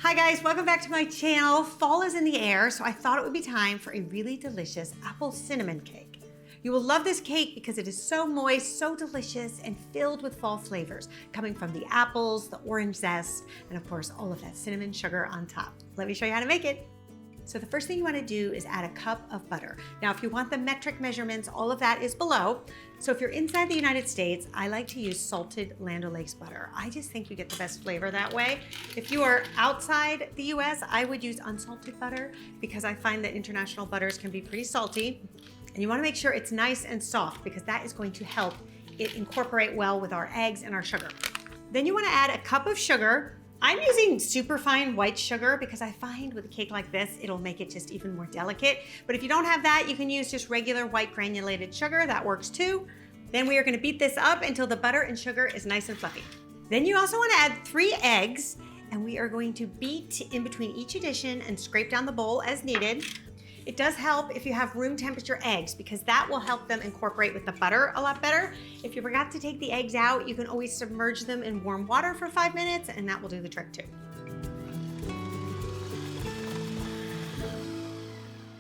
Hi guys, welcome back to my channel. Fall is in the air, so I thought it would be time for a really delicious apple cinnamon cake. You will love this cake because it is so moist, so delicious, and filled with fall flavors, coming from the apples, the orange zest, and of course, all of that cinnamon sugar on top. Let me show you how to make it. So the first thing you want to do is add a cup of butter. Now, if you want the metric measurements, all of that is below. So if you're inside the United States, I like to use salted Land O'Lakes butter. I just think you get the best flavor that way. If you are outside the US, I would use unsalted butter because I find that international butters can be pretty salty. And you want to make sure it's nice and soft because that is going to help it incorporate well with our eggs and our sugar. Then you want to add a cup of sugar. I'm using superfine white sugar because I find with a cake like this, it'll make it just even more delicate. But if you don't have that, you can use just regular white granulated sugar. That works too. Then we are going to beat this up until the butter and sugar is nice and fluffy. Then you also want to add 3 eggs, and we are going to beat in between each addition and scrape down the bowl as needed. It does help if you have room temperature eggs because that will help them incorporate with the butter a lot better. If you forgot to take the eggs out, you can always submerge them in warm water for 5 minutes and that will do the trick too.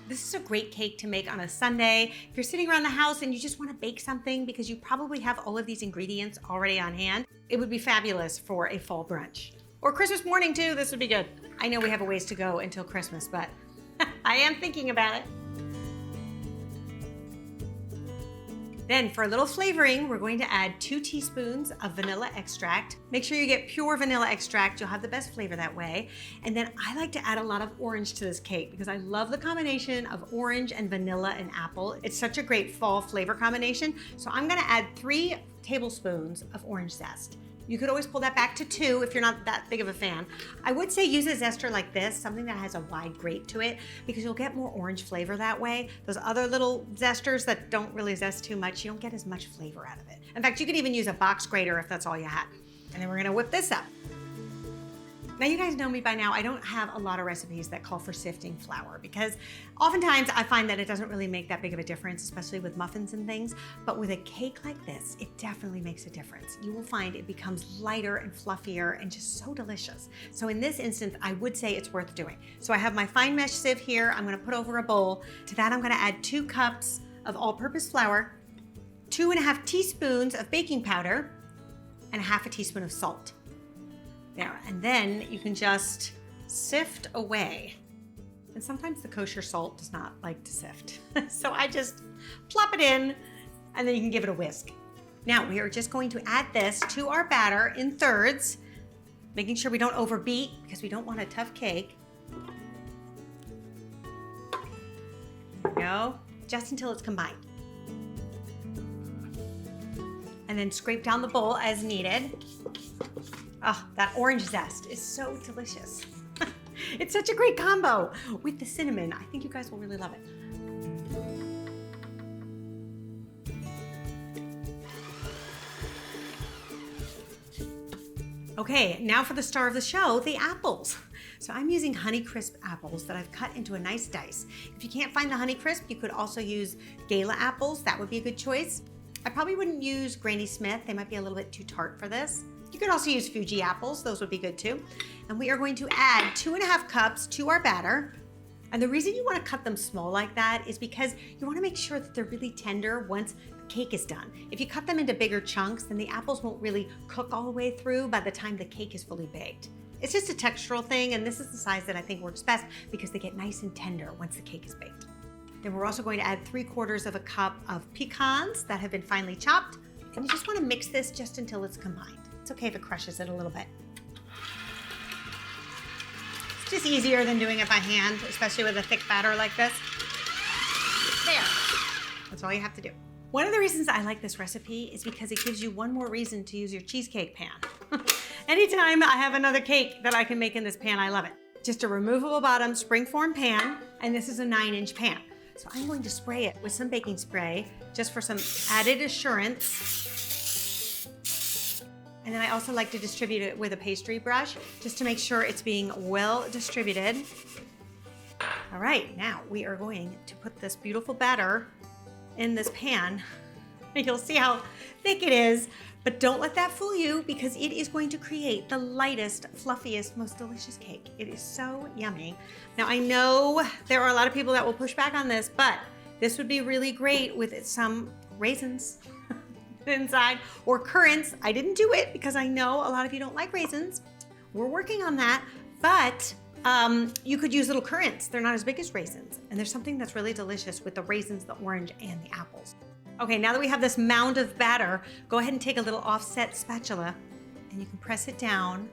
This is a great cake to make on a Sunday. If you're sitting around the house and you just want to bake something because you probably have all of these ingredients already on hand, it would be fabulous for a fall brunch. Or Christmas morning too, this would be good. I know we have a ways to go until Christmas, but I am thinking about it. Then for a little flavoring, we're going to add 2 teaspoons of vanilla extract. Make sure you get pure vanilla extract. You'll have the best flavor that way. And then I like to add a lot of orange to this cake because I love the combination of orange and vanilla and apple. It's such a great fall flavor combination. So I'm gonna add 3 tablespoons of orange zest. You could always pull that back to 2 if you're not that big of a fan. I would say use a zester like this, something that has a wide grate to it, because you'll get more orange flavor that way. Those other little zesters that don't really zest too much, you don't get as much flavor out of it. In fact, you could even use a box grater if that's all you had. And then we're gonna whip this up. Now you guys know me by now, I don't have a lot of recipes that call for sifting flour because oftentimes I find that it doesn't really make that big of a difference, especially with muffins and things. But with a cake like this, it definitely makes a difference. You will find it becomes lighter and fluffier and just so delicious. So in this instance, I would say it's worth doing. So I have my fine mesh sieve here. I'm gonna put over a bowl. To that, I'm gonna add 2 cups of all-purpose flour, 2.5 teaspoons of baking powder, and 1/2 teaspoon of salt. There, and then you can just sift away. And sometimes the kosher salt does not like to sift. So I just plop it in and then you can give it a whisk. Now we are just going to add this to our batter in thirds, making sure we don't overbeat because we don't want a tough cake. There we go, just until it's combined. And then scrape down the bowl as needed. Oh, that orange zest is so delicious. It's such a great combo with the cinnamon. I think you guys will really love it. Okay, now for the star of the show, the apples. So I'm using Honeycrisp apples that I've cut into a nice dice. If you can't find the Honeycrisp, you could also use Gala apples. That would be a good choice. I probably wouldn't use Granny Smith. They might be a little bit too tart for this. You could also use Fuji apples. Those would be good too. And we are going to add 2.5 cups to our batter. And the reason you want to cut them small like that is because you want to make sure that they're really tender once the cake is done. If you cut them into bigger chunks, then the apples won't really cook all the way through by the time the cake is fully baked. It's just a textural thing, and this is the size that I think works best because they get nice and tender once the cake is baked. Then we're also going to add 3/4 cup of pecans that have been finely chopped. And you just want to mix this just until it's combined. It's okay if it crushes it a little bit. It's just easier than doing it by hand, especially with a thick batter like this. There, that's all you have to do. One of the reasons I like this recipe is because it gives you one more reason to use your cheesecake pan. Anytime I have another cake that I can make in this pan, I love it. Just a removable bottom springform pan, and this is a 9-inch pan. So I'm going to spray it with some baking spray just for some added assurance. And then I also like to distribute it with a pastry brush just to make sure it's being well distributed. All right, now we are going to put this beautiful batter in this pan You'll see how thick it is, but don't let that fool you because it is going to create the lightest, fluffiest, most delicious cake. It is so yummy. Now I know there are a lot of people that will push back on this, but this would be really great with some raisins inside or currants. I didn't do it because I know a lot of you don't like raisins. We're working on that, but you could use little currants. They're not as big as raisins. And there's something that's really delicious with the raisins, the orange, and the apples. Okay, now that we have this mound of batter, go ahead and take a little offset spatula and you can press it down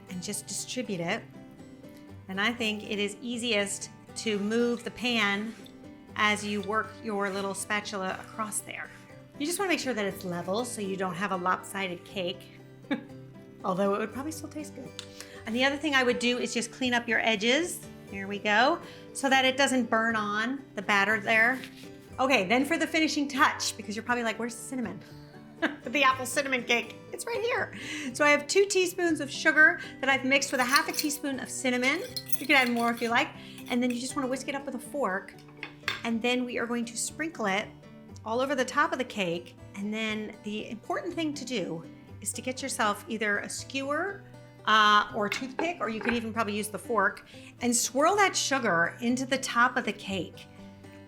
and just distribute it. And I think it is easiest to move the pan as you work your little spatula across there. You just want to make sure that it's level so you don't have a lopsided cake, although it would probably still taste good. And the other thing I would do is just clean up your edges. Here we go, so that it doesn't burn on the batter there. Okay, then for the finishing touch, because you're probably like, where's the cinnamon? The apple cinnamon cake, it's right here. So I have 2 teaspoons of sugar that I've mixed with a ½ teaspoon of cinnamon. You can add more if you like. And then you just want to whisk it up with a fork. And then we are going to sprinkle it all over the top of the cake. And then the important thing to do is to get yourself either a skewer or a toothpick, or you could even probably use the fork, and swirl that sugar into the top of the cake.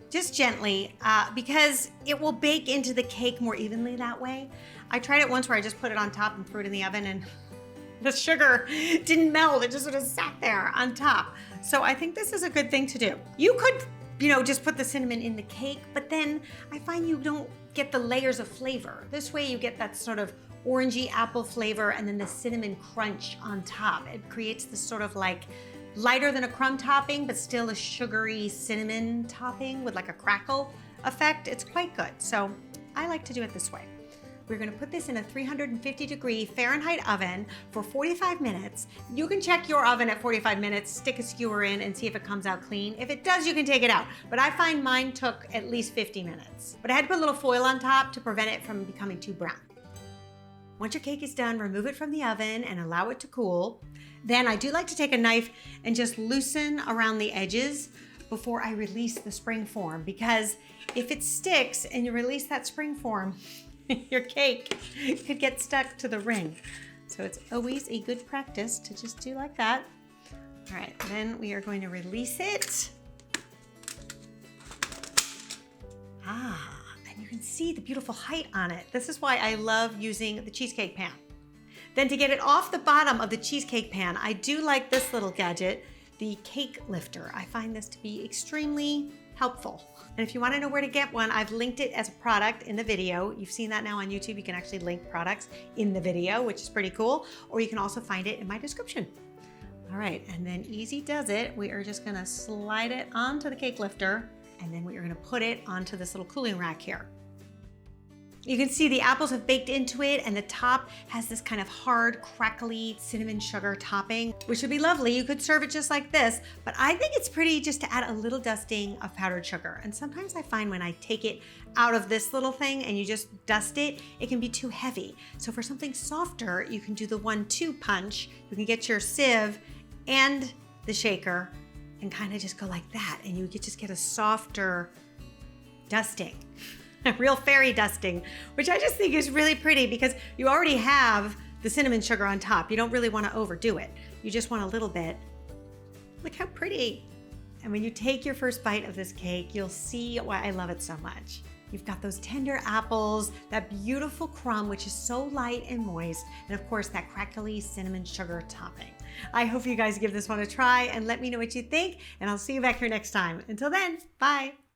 Just gently, because it will bake into the cake more evenly that way. I tried it once where I just put it on top and threw it in the oven and the sugar didn't melt, it just sort of sat there on top. So I think this is a good thing to do. You could, just put the cinnamon in the cake, but then I find you don't get the layers of flavor. This way you get that sort of orangey apple flavor and then the cinnamon crunch on top. It creates this sort of like lighter than a crumb topping, but still a sugary cinnamon topping with like a crackle effect. It's quite good. So I like to do it this way. We're gonna put this in a 350-degree Fahrenheit oven for 45 minutes. You can check your oven at 45 minutes, stick a skewer in and see if it comes out clean. If it does, you can take it out. But I find mine took at least 50 minutes. But I had to put a little foil on top to prevent it from becoming too brown. Once your cake is done, remove it from the oven and allow it to cool. Then I do like to take a knife and just loosen around the edges before I release the spring form, because if it sticks and you release that spring form, your cake could get stuck to the ring. So it's always a good practice to just do like that. All right, then we are going to release it. And you can see the beautiful height on it. This is why I love using the cheesecake pan. Then to get it off the bottom of the cheesecake pan, I do like this little gadget, the cake lifter. I find this to be extremely helpful. And if you want to know where to get one, I've linked it as a product in the video. You've seen that now on YouTube. You can actually link products in the video, which is pretty cool. Or you can also find it in my description. All right, and then easy does it. We are just gonna slide it onto the cake lifter, and then we are gonna put it onto this little cooling rack here. You can see the apples have baked into it, and the top has this kind of hard, crackly cinnamon sugar topping, which would be lovely. You could serve it just like this, but I think it's pretty just to add a little dusting of powdered sugar. And sometimes I find when I take it out of this little thing and you just dust it, it can be too heavy. So for something softer, you can do the 1-2 punch. You can get your sieve and the shaker and kind of just go like that, and you could just get a softer dusting. A real fairy dusting, which I just think is really pretty because you already have the cinnamon sugar on top. You don't really want to overdo it. You just want a little bit. Look how pretty. And when you take your first bite of this cake, you'll see why I love it so much. You've got those tender apples, that beautiful crumb, which is so light and moist, and of course that crackly cinnamon sugar topping. I hope you guys give this one a try and let me know what you think, and I'll see you back here next time. Until then, bye.